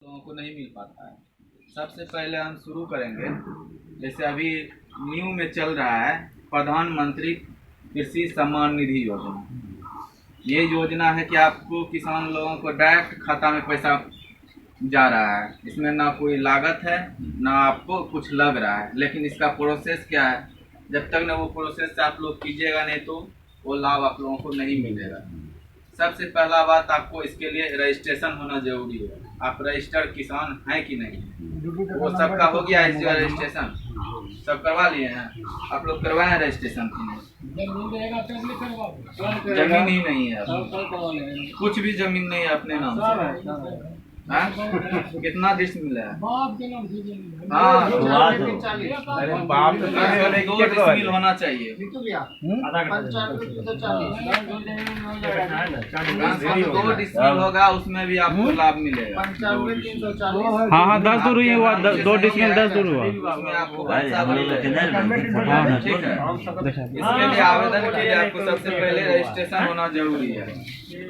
लोगों को नहीं मिल पाता है। सबसे पहले हम शुरू करेंगे, जैसे अभी न्यू में चल रहा है प्रधानमंत्री कृषि सम्मान निधि योजना। ये योजना है कि आपको किसान लोगों को डायरेक्ट खाता में पैसा जा रहा है। इसमें ना कोई लागत है ना आपको कुछ लग रहा है, लेकिन इसका प्रोसेस क्या है, जब तक ना वो प्रोसेस आप लोग कीजिएगा नहीं तो वो लाभ आप लोगों को नहीं मिलेगा। सबसे पहला बात, आपको इसके लिए रजिस्ट्रेशन होना जरूरी है। आप रजिस्टर्ड किसान हैं कि नहीं? वो सबका हो गया है इसका रजिस्ट्रेशन? सब करवा लिए हैं? आप लोग करवाए हैं रजिस्ट्रेशन की नहीं? जमीन ही नहीं है, कुछ भी जमीन नहीं है अपने नाम से। हाँ? कितना डिसमिल है? हाँ, 2 डिसमिल होना चाहिए। 2 डिसमिल होगा, उसमें भी आपको लाभ मिलेगा। हाँ 10 दूर हुई हुआ, 2 डिसमिल 10 दूर हुआ। उसमें आपको ठीक है। इसके लिए आवेदन के लिए आपको सबसे पहले रजिस्ट्रेशन होना जरूरी है।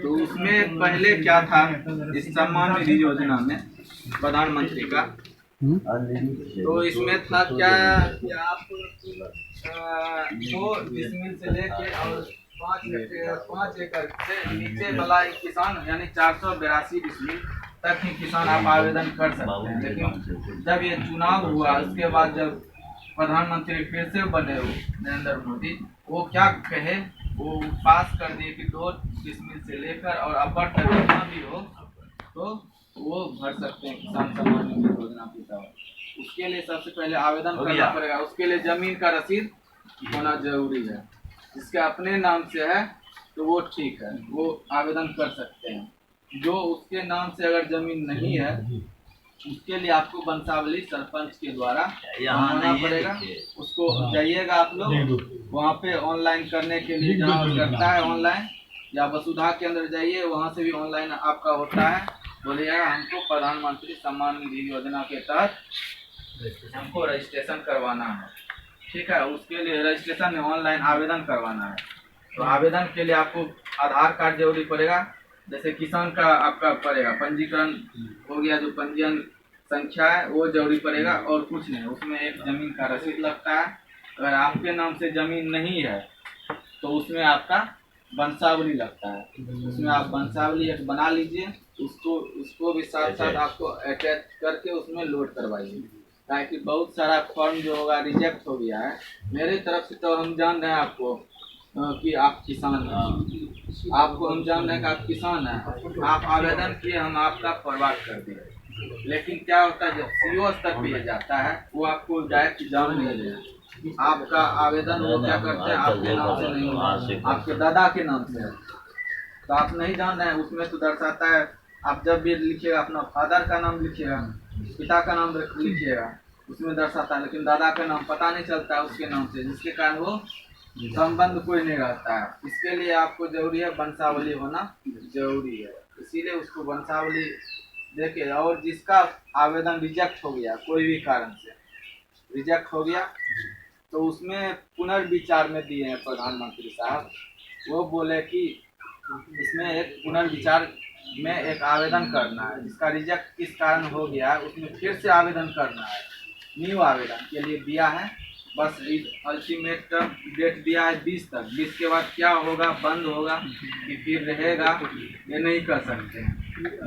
तो उसमें पहले क्या था, इस सम्मान निधि योजना में प्रधानमंत्री का, तो इसमें था क्या कि आप 2 डिसमिल से लेके और 5 एकड़ से नीचे वाला एक किसान, यानी 482 डिसमिल तक ही किसान आप आवेदन कर सकते हैं। लेकिन जब ये चुनाव हुआ, उसके बाद जब प्रधानमंत्री फिर से बने हो नरेंद्र मोदी, वो क्या कहे, वो पास कर दिए कि 2 डिसमिल से लेकर और अपर तक जितना भी हो तो वो भर सकते हैं किसान सम्मान निधि योजना के तहत। उसके लिए सबसे पहले आवेदन करना पड़ेगा। उसके लिए जमीन का रसीद होना जरूरी है। जिसके अपने नाम से है तो वो ठीक है, वो आवेदन कर सकते हैं। जो उसके नाम से अगर जमीन नहीं है, उसके लिए आपको वंशावली सरपंच के द्वारा आना पड़ेगा। उसको जाइएगा आप लोग, वहाँ पे ऑनलाइन करने के लिए जहाँ करता है ऑनलाइन, या वसुधा के अंदर जाइए, वहाँ से भी ऑनलाइन आपका होता है। बोलिएगा हमको प्रधानमंत्री सम्मान निधि योजना के तहत हमको रजिस्ट्रेशन करवाना है, ठीक है। उसके लिए रजिस्ट्रेशन में ऑनलाइन आवेदन करवाना है। तो आवेदन के लिए आपको आधार कार्ड जरूरी पड़ेगा। जैसे किसान का आपका पड़ेगा पंजीकरण हो गया, जो पंजीयन संख्या है वो जरूरी पड़ेगा, और कुछ नहीं। उसमें एक जमीन का रसीद लगता है। अगर आपके नाम से जमीन नहीं है तो उसमें आपका वंशावली लगता है। उसमें आप वंशावली एक बना लीजिए, उसको भी साथ साथ आपको अटैच करके उसमें लोड करवाइए, ताकि बहुत सारा फॉर्म जो होगा रिजेक्ट हो गया है। मेरी तरफ से तो हम जान रहे हैं आपको कि आप किसान हैं, आपको हम जान रहे हैं कि आप किसान हैं। आप आवेदन किए, हम आपका फॉरवर्ड कर दिए, लेकिन क्या होता है जब सीओ तक भी जाता है, वो आपको डायरेक्ट जान नहीं देगा। आपका आवेदन वो क्या करते हैं, आपके नाम से नहीं, आपके दादा के नाम से है, तो आप नहीं जान रहे हैं। उसमें तो दर्शाता है, आप जब भी लिखिएगा अपना फादर का नाम लिखिएगा, पिता का नाम लिखिएगा, उसमें दर्शाता है, लेकिन दादा का नाम पता नहीं चलता है उसके नाम से, जिसके कारण वो संबंध कोई नहीं रहता है। इसके लिए आपको जरूरी है वंशावली होना जरूरी है। इसीलिए उसको वंशावली देके, और जिसका आवेदन रिजेक्ट हो गया, कोई भी कारण से रिजेक्ट हो गया, तो उसमें पुनर्विचार में दिए हैं प्रधानमंत्री साहब। वो बोले कि इसमें एक पुनर्विचार में एक आवेदन करना है। जिसका रिजेक्ट किस कारण हो गया है, उसमें फिर से आवेदन करना है। न्यू आवेदन के लिए दिया है, बस अल्टीमेट डेट दिया है 20 तक। 20 के बाद क्या होगा, बंद होगा कि फिर रहेगा, ये नहीं कर सकते हैं।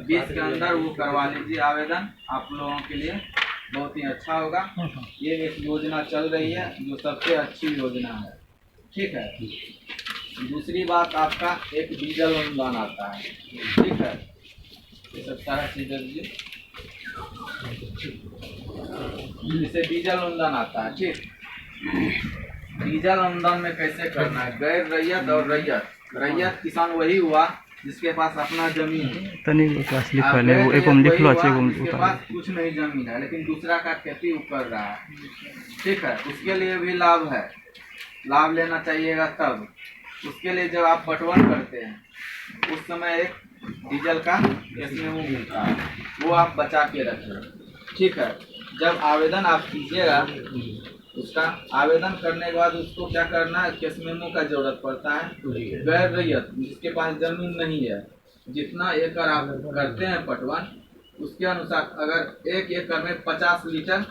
20 के अंदर वो करवा लीजिए आवेदन, आप लोगों के लिए बहुत ही अच्छा होगा। ये एक योजना चल रही है जो सबसे अच्छी योजना है, ठीक है। दूसरी बात, आपका एक डीजल अनुदान आता है, ठीक है। ये सब सारा चीज़ दीजिए, जैसे डीजल अनुदान आता है, ठीक। डीजल अनुदान में कैसे करना है, गैर रैयत और रैयत। रैयत किसान वही हुआ जिसके पास अपना जमीन है, जिसके पास कुछ नहीं जमीन है, लेकिन दूसरा का खेती कर रहा है, ठीक है। उसके लिए भी लाभ है, लाभ लेना चाहिएगा तब। उसके लिए जब आप बटवन करते हैं, उस समय एक डीजल का एसएमओ मिलता है, वो आप बचा के रखें, ठीक है। जब आवेदन आप कीजिएगा, उसका आवेदन करने के बाद उसको क्या करना है, केस मेमो का जरूरत पड़ता है। गैर रैयत जिसके पास जमीन नहीं है, जितना एकड़ आप करते हैं पटवन, उसके अनुसार अगर 1 एकड़ में 50 लीटर,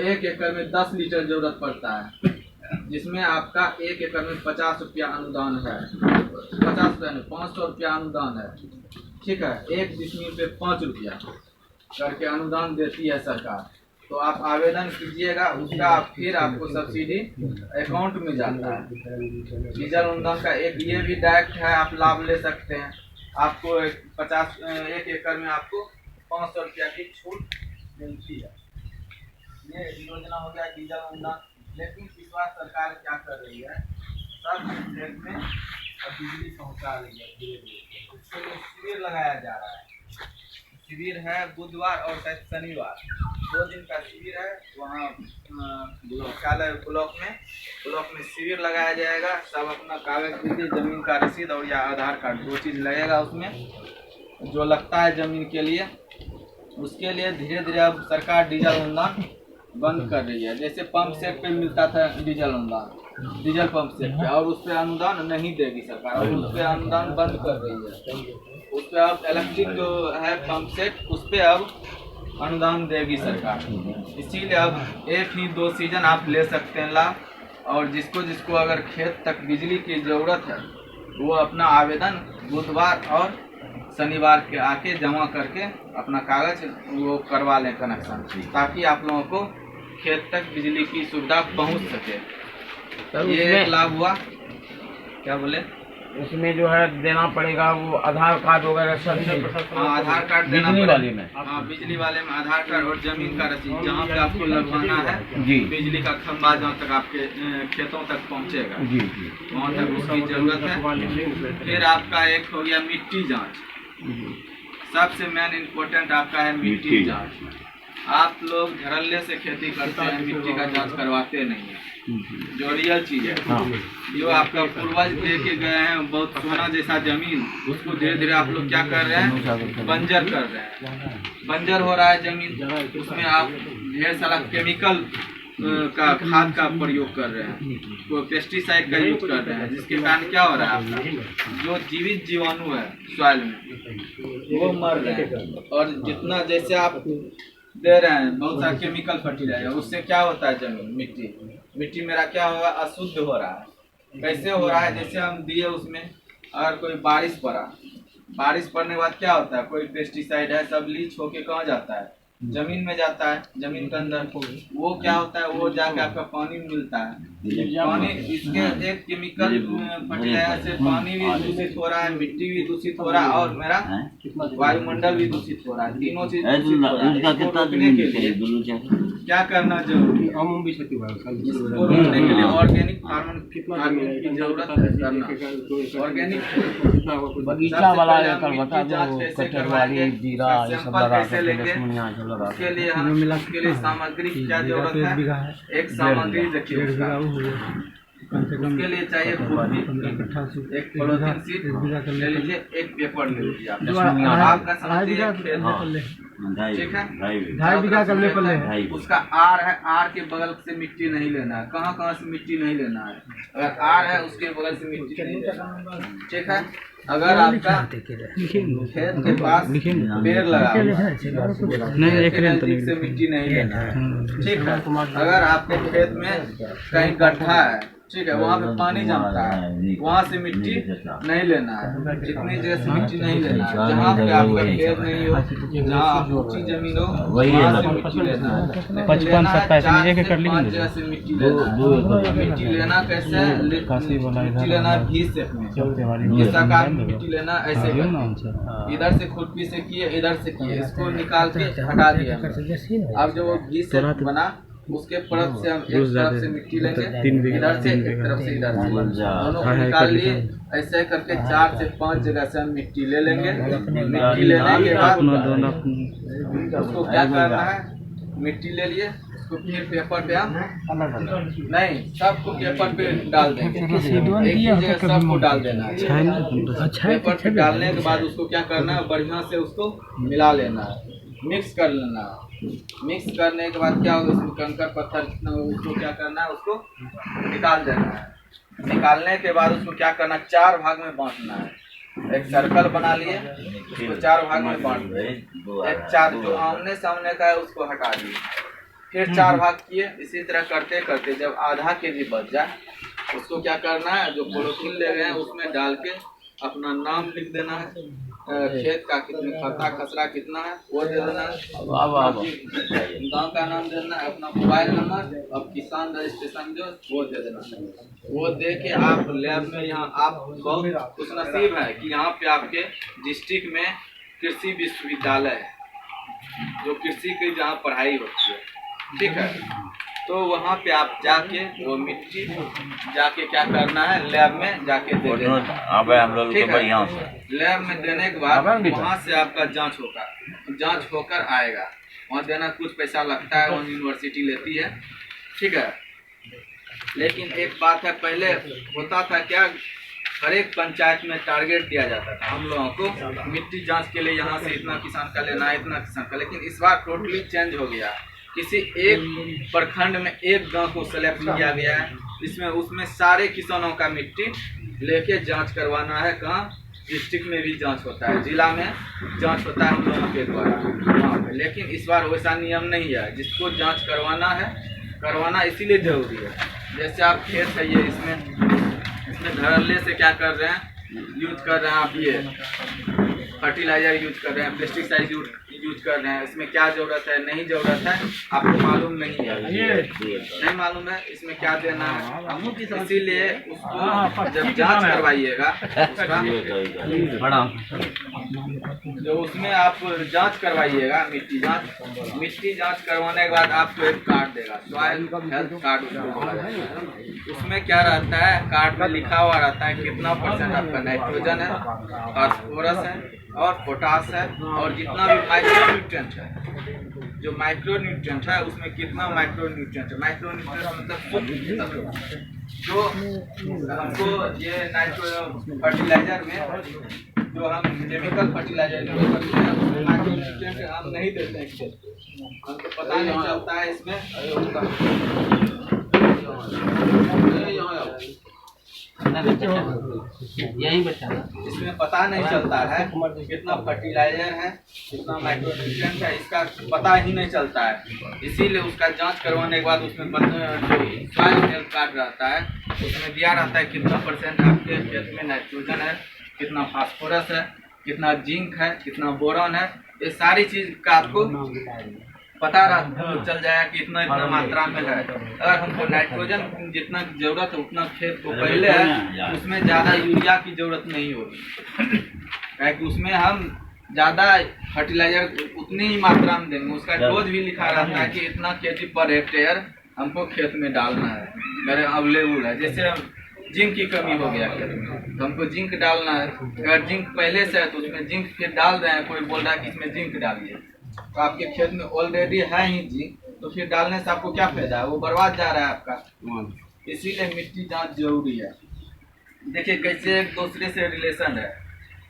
1 एकड़ में 10 लीटर जरूरत पड़ता है, जिसमें आपका 1 एकड़ में 50 रुपया अनुदान है, 50 रुपया नहीं 500 रुपया अनुदान है, ठीक है। 1 डिसमिल पे 5 रुपया करके अनुदान देती है सरकार। तो आप आवेदन कीजिएगा, उसका फिर आपको सब्सिडी अकाउंट में जाता है। डीजल अनुदान का एक ये भी डायरेक्ट है, आप लाभ ले सकते हैं। आपको 1 एकड़ में आपको 500 रुपया की छूट मिलती है। ये योजना हो गया डीजल अनुदान। लेकिन इस बार सरकार क्या कर रही है, सब स्टेट में बिजली पहुंचा रही है धीरे धीरे। उसके लिए शिविर लगाया जा रहा है। शिविर है बुधवार और शायद शनिवार, 2 दिन का शिविर है। वहाँ मुख्यालय ब्लॉक में शिविर लगाया जाएगा। सब अपना कागज दीजिए, जमीन का रसीद और या आधार कार्ड, 2 चीज़ लगेगा उसमें, जो लगता है जमीन के लिए। उसके लिए धीरे धीरे अब सरकार डीजल अनुदान बंद कर रही है। जैसे पंप सेट पे मिलता था डीजल अनुदान, डीजल पंप सेट पे, और उस पर अनुदान नहीं देगी सरकार, और उस पर अनुदान बंद कर रही है। उस पर अब इलेक्ट्रिक जो है पंप सेट, उस पर अब अनुदान देगी सरकार। इसीलिए अब 1 ही 2 सीजन आप ले सकते हैं लाभ। और जिसको जिसको अगर खेत तक बिजली की ज़रूरत है, वो अपना आवेदन बुधवार और शनिवार के आके जमा करके अपना कागज वो करवा लें कनेक्शन, ताकि आप लोगों को खेत तक बिजली की सुविधा पहुंच सके। ये एक लाभ हुआ। क्या बोले? उसमें जो है देना पड़ेगा वो आधार कार्ड वगैरह सब। हाँ, आधार कार्ड देना बिजली वाले में। हाँ, बिजली वाले में आधार कार्ड और जमीन का रसीद, जहाँ पे आपको लगवाना है जी, बिजली का खंभा जहाँ तक आपके खेतों तक पहुँचेगा, जी जी, वहाँ तक उसकी जरूरत है। फिर आपका एक हो गया मिट्टी जाँच। सबसे मेन इम्पोर्टेंट आपका है मिट्टी जाँच। आप लोग धड़ल्ले से खेती करते हैं, मिट्टी का जांच करवाते नहीं है, जो रियल चीज है। जो आपका पूर्वज लेके गए हैं बहुत सोना जैसा जमीन, उसको धीरे धीरे आप लोग क्या कर रहे हैं, बंजर कर रहे हैं। बंजर हो रहा है जमीन, उसमें आप ढेर सारा केमिकल का खाद का प्रयोग कर रहे हैं, तो पेस्टिसाइड का यूज कर रहे हैं, जिसके कारण क्या हो रहा है, आपका जो जीवित जीवाणु है सॉइल में वो मर रहे हैं। और जितना जैसे आप दे रहे हैं बहुत सारा केमिकल फर्टिलाइजर, उससे क्या होता है, जमीन मिट्टी मेरा क्या होगा, अशुद्ध हो रहा है। कैसे हो रहा है, जैसे हम दिए उसमें अगर कोई बारिश पड़ा, बारिश पड़ने के बाद क्या होता है, कोई पेस्टिसाइड है सब लीच होके कहाँ जाता है, जमीन में जाता है, जमीन के अंदर। वो क्या होता है, वो जाके आपका पानी में मिलता है। पानी इसके एक केमिकल फर्टिलाइजर से पानी भी दूषित हो रहा है, मिट्टी भी दूषित हो रहा है, और मेरा वायुमंडल भी दूषित हो रहा है। तीनों चीज दूषित हो रहा है। इसको रोकने के लिए क्या करना जरूरी है, इसको रोकने के लिए ऑर्गेनिक फार्मिंग की जरूरत है करना। ऑर्गेनिक बगीचा वाला बता दो, कैसे कटहलवाड़ी, जीरा ये सब लगा कैसे लेंगे, उसके लिए हम उसके लिए सामग्री की क्या जरूरत है, एक सामग्री देखिए उसके लिए चाहिए खुरपी, एक पॉलीथीन शीट ले लीजिए, एक पेपर ले लीजिए। आपका समझिए खेत, ठीक है, 2.5 बीघा करने पर है। उसका आर है, आर के बगल से मिट्टी नहीं लेना है, कहाँ कहाँ से मिट्टी नहीं लेना है। अगर आर है उसके बगल से मिट्टी नहीं लेना है, ठीक है। अगर आपका खेत के पास पेड़ लगा नजदीक से मिट्टी नहीं लेना है, ठीक है। अगर आपके खेत में कहीं गड्ढा है, ठीक है, वहाँ पे पानी जमता है, वहाँ से मिट्टी नहीं लेना है। जितनी जगह से मिट्टी नहीं लेना है, जहाँ पे आपका खेत नहीं हो, जहाँ ऊंची जमीन हो, वहाँ से मिट्टी लेना है। 55-27 कर ली, 5 जगह से मिट्टी लेना है। मिट्टी लेना कैसे, मिट्टी लेना भी शेप में, इस आकार में मिट्टी लेना, ऐसे इधर से खुरपी से किए, इधर से किए, इसको निकाल के हटा दिया। अब जो वो भी शेप बना, उसके परत से हम एक तरफ से मिट्टी लेंगे, इधर से एक तरफ से इधर से, दोनों को निकाल लिए। ऐसे करके 4 से 5 जगह से हम मिट्टी ले लेंगे। मिट्टी लेने के बाद उसको क्या करना है, मिट्टी ले लिए, उसको फिर पेपर पे हम नहीं, सबको पेपर पे डाल देंगे, एक ही जगह सबको डाल देना है। पेपर पे डालने के बाद उसको क्या करना है, बढ़िया से उसको मिला लेना है, मिक्स कर लेना है। मिक्स करने के बाद क्या होगा, उसमें कंकड़ पत्थर जितना हो उसको क्या करना है, उसको निकाल देना है। निकालने के बाद उसको क्या करना है, 4 भाग में बांटना है। एक सर्कल बना लिए, उसको 4 भाग में बांट दिए, एक 4 जो आमने सामने का है उसको हटा दिए, फिर 4 भाग किए। इसी तरह करते करते जब आधा केजी बच जाए उसको क्या करना है, जो पॉलीथीन ले गए हैं उसमें डाल के अपना नाम लिख देना है, खेत का कितने खता खसरा कितना है वो दे देना है, गांव का नाम देना है, अपना मोबाइल नंबर और किसान रजिस्ट्रेशन जो वो दे देना है। वो दे के आप लैब में, यहाँ आप बहुत खुशनसीब है कि यहाँ पे आपके डिस्ट्रिक्ट में कृषि विश्वविद्यालय है जो कृषि की जहाँ पढ़ाई होती है, ठीक है। तो वहाँ पे आप जाके वो मिट्टी जाके क्या करना है, लैब में जाके दे देना, ठीक है। लैब में देने के बाद वहाँ से आपका जांच होकर आएगा। वहाँ देना कुछ पैसा लगता है, वहाँ यूनिवर्सिटी लेती है, ठीक है। लेकिन एक बात है, पहले होता था क्या, हर एक पंचायत में टारगेट दिया जाता था हम लोगों को मिट्टी जांच के लिए, यहाँ से इतना किसान का लेना है, इतना किसान का। लेकिन इस बार टोटली चेंज हो गया, किसी एक प्रखंड में एक गांव को सेलेक्ट किया गया है, इसमें उसमें सारे किसानों का मिट्टी लेके जांच करवाना है। कहाँ, डिस्ट्रिक्ट में भी जांच होता है, जिला में जांच होता है हम लोगों के द्वारा। लेकिन इस बार वैसा नियम नहीं है, जिसको जांच करवाना इसीलिए जरूरी है। जैसे आप खेत है ये, इसमें धड़ल्ले से क्या कर रहे हैं, यूज कर रहे हैं आप, ये फर्टिलाइजर यूज कर रहे हैं, पेस्टिसाइड यूज कर रहे हैं, इसमें क्या जरूरत है नहीं जरूरत है आपको मालूम नहीं है, नहीं मालूम है इसमें क्या देना है। इसीलिए उसको जब जांच करवाइएगा उसका, जो उसमें आप जांच करवाइएगा मिट्टी जांच करवाने के बाद आपको एक कार्ड देगा, सॉइल हेल्थ कार्ड उसको बोला जाता है। उसमें क्या रहता है, कार्ड में लिखा हुआ रहता है कितना % आपका नाइट्रोजन है, फास्फोरस है और पोटास है, और जितना भी माइक्रोन्यूट्रिएंट है, जो माइक्रोन्यूट्रिएंट है उसमें कितना माइक्रोन्यूट्रिएंट है, माइक्रोन्यूट्रिएंट मतलब जो हमको ये नाइट्रो फर्टिलाइजर में जो हम केमिकल फर्टिलाइजर यूज करते हैं उसमें माइक्रोन्यूट्रिएंट हम नहीं देते हैं खेत को, हमको पता नहीं चलता है इसमें, यही बचा है, इसमें पता नहीं चलता है कितना फर्टिलाइजर है, कितना माइक्रोन्यूट्रिएंट है, इसका पता ही नहीं चलता है। इसीलिए उसका जांच करवाने के बाद उसमें सॉइल हेल्थ कार्ड रहता है, उसमें दिया रहता है कितना % आपके खेत में नाइट्रोजन है, कितना फास्फोरस है, कितना जिंक है, कितना बोरॉन है, ये सारी चीज का आपको पता चल जाएगा कि इतना मात्रा में है। अगर हमको नाइट्रोजन जितना जरूरत है उतना खेत को पहले है, उसमें ज़्यादा यूरिया की जरूरत नहीं होगी, क्योंकि उसमें हम ज़्यादा फर्टिलाइजर उतनी ही मात्रा में देंगे। उसका डोज भी लिखा रहता है कि इतना kg पर हेक्टेयर हमको खेत में डालना है, मेरे अवेलेबल है। जैसे जिंक की कमी हो गया खेत में तो हमको जिंक डालना है, अगर जिंक पहले से है तो उसमें जिंक फिर डाल रहे हैं, कोई बोल रहा है कि इसमें जिंक डालिए, तो आपके खेत में ऑलरेडी है ही जिंक, तो फिर डालने से आपको क्या फायदा है, वो बर्बाद जा रहा है आपका। इसीलिए मिट्टी जांच जरूरी है। देखिए कैसे एक दूसरे से रिलेशन है,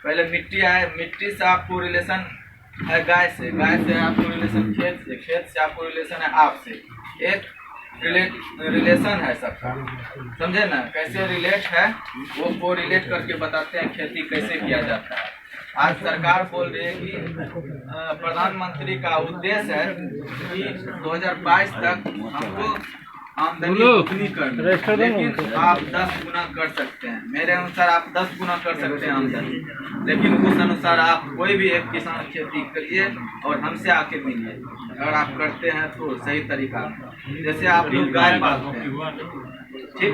पहले मिट्टी है, मिट्टी से आपको रिलेशन है गाय से आपको रिलेशन खेत से आपको रिलेशन है आपसे, एक रिलेशन है सबका, समझे ना। कैसे रिलेट है वो को रिलेट करके बताते हैं खेती कैसे किया जाता है। आज सरकार बोल रही है कि प्रधानमंत्री का उद्देश्य है कि 2022 तक हमको आमदनी उतनी करनी, लेकिन आप 10 गुना कर सकते हैं। मेरे अनुसार आप 10 गुना कर सकते हैं आमदनी, लेकिन उस अनुसार आप कोई भी एक किसान खेती करिए और हमसे आके मिलिए। अगर आप करते हैं तो सही तरीका, जैसे आप लोग गाय पालते हैं, ठीक,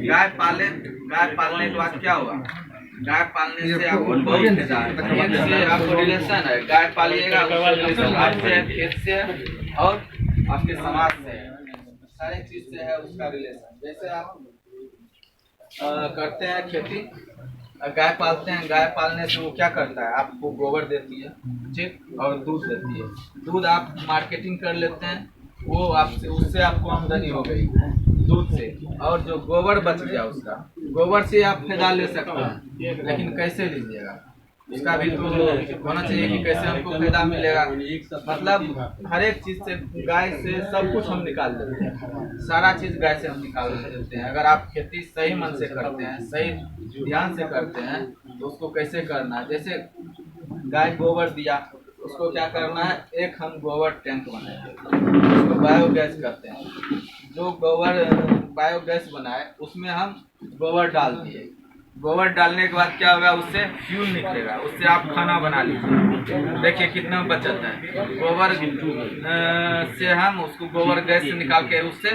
गाय पालने के बाद क्या हुआ, गाय पालने से आपको बहुत फायदा है। एक से आपको रिलेशन है, गाय पालिएगा आपसे, खेत से और आपके समाज से, सारे चीज से है उसका रिलेशन। जैसे आप करते हैं खेती, गाय पालते हैं, गाय पालने से वो क्या करता है, आपको गोबर देती है, ठीक, और दूध देती है। दूध आप मार्केटिंग कर लेते हैं, वो आपसे, उससे आपको आमदनी हो गई दूध से, और जो गोबर बच गया उसका गोबर से आप फायदा ले सकते हैं। लेकिन कैसे लीजिएगा, इसका भी तो होना चाहिए कि कैसे हमको फायदा मिलेगा। मतलब हर एक चीज से, गाय से सब कुछ हम निकाल देते हैं, सारा चीज गाय से हम निकाल देते हैं। अगर आप खेती सही मन से करते हैं, सही ध्यान से करते हैं तो उसको कैसे करना है, जैसे गाय गोबर दिया, उसको क्या करना है, एक हम गोबर टैंक बनाएंगे, उसको बायोगैस कहते हैं। जो गोबर बायोगैस बनाए उसमें हम गोबर डाल दिए, गोबर डालने के बाद क्या होगा, उससे फ्यूल निकलेगा, उससे आप खाना बना लीजिए। देखिए कितना बचत है। गोबर से हम उसको गोबर गैस से निकाल के उससे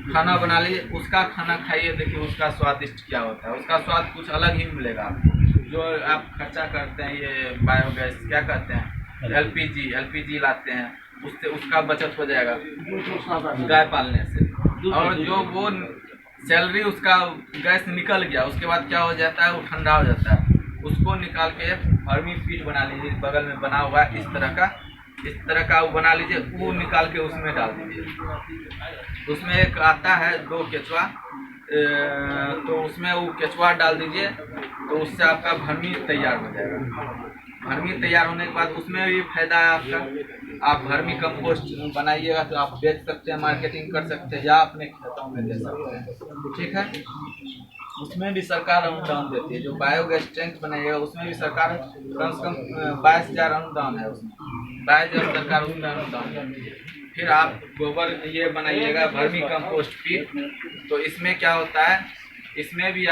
खाना बना लीजिए, उसका खाना खाइए, देखिए उसका स्वादिष्ट क्या होता है, उसका स्वाद कुछ अलग ही मिलेगा आपको। जो आप खर्चा करते हैं ये बायोगैस क्या कहते हैं, एलपीजी लाते हैं, उससे उसका बचत हो जाएगा गाय पालने से। और जो वो सैलरी उसका गैस निकल गया, उसके बाद क्या हो जाता है, वो ठंडा हो जाता है, उसको निकाल के फर्मी फीड बना लीजिए, बगल में बना हुआ है इस तरह का वो बना लीजिए, वो निकाल के उसमें डाल दीजिए। उसमें एक आता है 2 केचुआ, तो उसमें वो केचुआ डाल दीजिए, तो उससे आपका भर्मी तैयार हो जाएगा। भर्मी तैयार होने के बाद उसमें भी फायदा है आपका, आप भर्मी कंपोस्ट बनाइएगा तो आप बेच सकते हैं, मार्केटिंग कर सकते हैं, या अपने खेतों में दे सकते हैं। ठीक है, उसमें भी सरकार अनुदान देती है। जो बायोगैस टैंक बनाइएगा उसमें भी सरकार कम से कम 22,000 अनुदान है, उसमें 22,000 सरकार उसमें अनुदान देती है। फिर आप गोबर ये बनाइएगा भर्मी कंपोस्ट फीड, तो इसमें क्या होता है, इसमें भी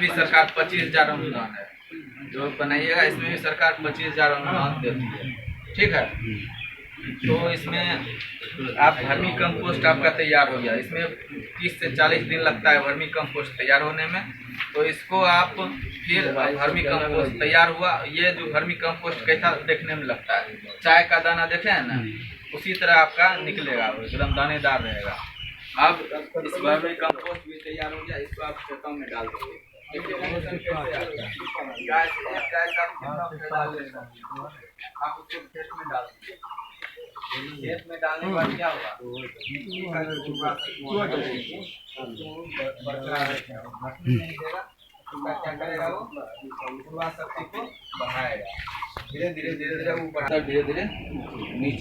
सरकार 25,000 अनुदान है। जो बनाइएगा इसमें भी सरकार 25,000 अनुदान देती है। ठीक है, तो इसमें आप वर्मी कंपोस्ट आपका तैयार हो गया। इसमें 30 से 40 दिन लगता है वर्मी कंपोस्ट तैयार होने में। तो इसको आप फिर वर्मी कंपोस्ट तैयार हुआ, ये जो वर्मी कंपोस्ट कैसा देखने में लगता है, चाय का दाना देखे हैं ना, उसी तरह आपका निकलेगा, एकदम दानेदार रहेगा। अब इस वर्मी कंपोस्ट भी तैयार हो गया, इसको आप खेतों में डाल दीजिए। आप उसको खेत में डाल दीजिए। खेत में डालने के बाद क्या होगा, क्या करेगा, वो उर्वरा शक्ति को बढ़ाएगा। धीरे धीरे वो बढ़ाता, धीरे धीरे नीचे